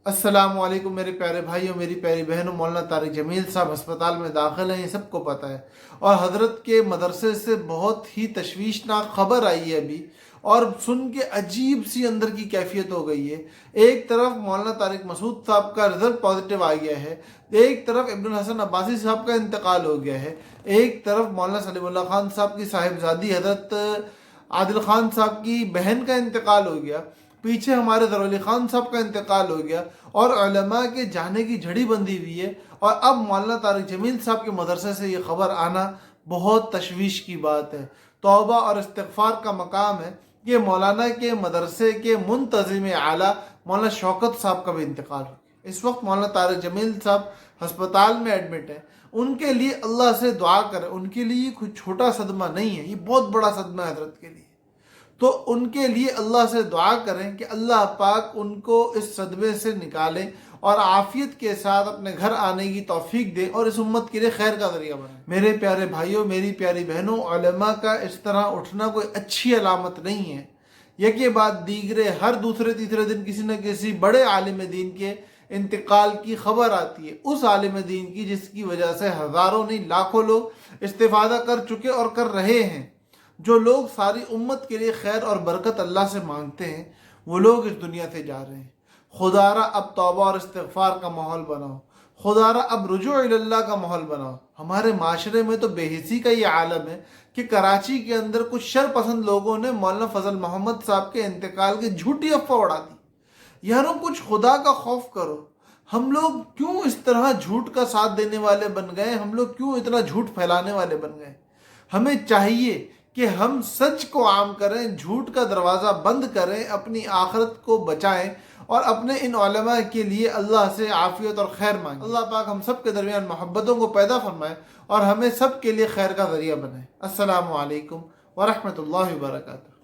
अस्सलाम वालेकुम मेरे प्यारे भाइयों, मेरी प्यारी बहनों। मौलाना तारिक जमील साहब अस्पताल में दाखिल हैं, ये सबको पता है। और हज़रत के मदरसे से बहुत ही तशवीशनाक ख़बर आई है अभी, और सुन के अजीब सी अंदर की कैफियत हो गई है। एक तरफ मौलाना तारिक मसूद साहब का रिज़ल्ट पॉजिटिव आ गया है, एक तरफ इब्नुल हसन अब्बासी साहब का इंतकाल हो गया है, एक तरफ मौलाना सलीमुल्लाह खान साहब की साहिबजादी हज़रत आदिल खान साहब की बहन का इंतकाल हो गया, पीछे हमारे ज़रअली खान साहब का इंतकाल हो गया, और उलमा के जाने की झड़ी बंधी हुई है। और अब मौलाना तारिक जमील साहब के मदरसे से ये ख़बर आना बहुत तशवीश की बात है। तौबा और इस्तिग़फ़ार का मकाम है कि मौलाना के मदरसे के मुंतज़िम आला मौलाना शौकत साहब का भी इंतकाल हो गया। इस वक्त मौलाना तारिक जमील साहब हस्पताल में एडमिट है। उनके लिए अल्लाह से दुआ करें, उनके लिए कोई छोटा सदमा नहीं है, ये बहुत बड़ा सदमा है हज़रत के लिए। तो उनके लिए अल्लाह से दुआ करें कि अल्लाह पाक उनको इस सदमे से निकाले और आफियत के साथ अपने घर आने की तौफीक दे और इस उम्मत के लिए खैर का ज़रिया बनाए। मेरे प्यारे भाइयों, मेरी प्यारी बहनों, उलमा का इस तरह उठना कोई अच्छी अलामत नहीं है। यके बाद दीगरे हर दूसरे तीसरे दिन किसी न किसी बड़े आलिम दीन के इंतकाल की खबर आती है, उस आलिम दीन की जिसकी वजह से हज़ारों नहीं लाखों लोग इस्तिफ़ादा कर चुके और कर रहे हैं। जो लोग सारी उम्मत के लिए खैर और बरकत अल्लाह से मांगते हैं, वो लोग इस दुनिया से जा रहे हैं। खुदारा अब तौबा और इस्तिग़फ़ार का माहौल बनाओ, खुदारा अब रुजू इल्लाह का माहौल बनाओ। हमारे माशरे में तो बेहिसी का ये आलम है कि कराची के अंदर कुछ शरपसंद लोगों ने मौलाना फजल मोहम्मद साहब के इंतकाल की झूठी अफवाह उड़ा दी। यारों, कुछ खुदा का खौफ करो। हम लोग क्यों इस तरह झूठ का साथ देने वाले बन गए? हम लोग क्यों इतना झूठ फैलाने वाले बन गए? हमें चाहिए कि हम सच को आम करें, झूठ का दरवाज़ा बंद करें, अपनी आखिरत को बचाएं और अपने इन उलमा के लिए अल्लाह से आफ़ियत और खैर मांगें। अल्लाह पाक हम सब के दरमियान मोहब्बतों को पैदा फरमाए और हमें सब के लिए खैर का ज़रिया बनाए। अस्सलामु अलैकुम व रहमतुल्लाहि व बरकातुहू।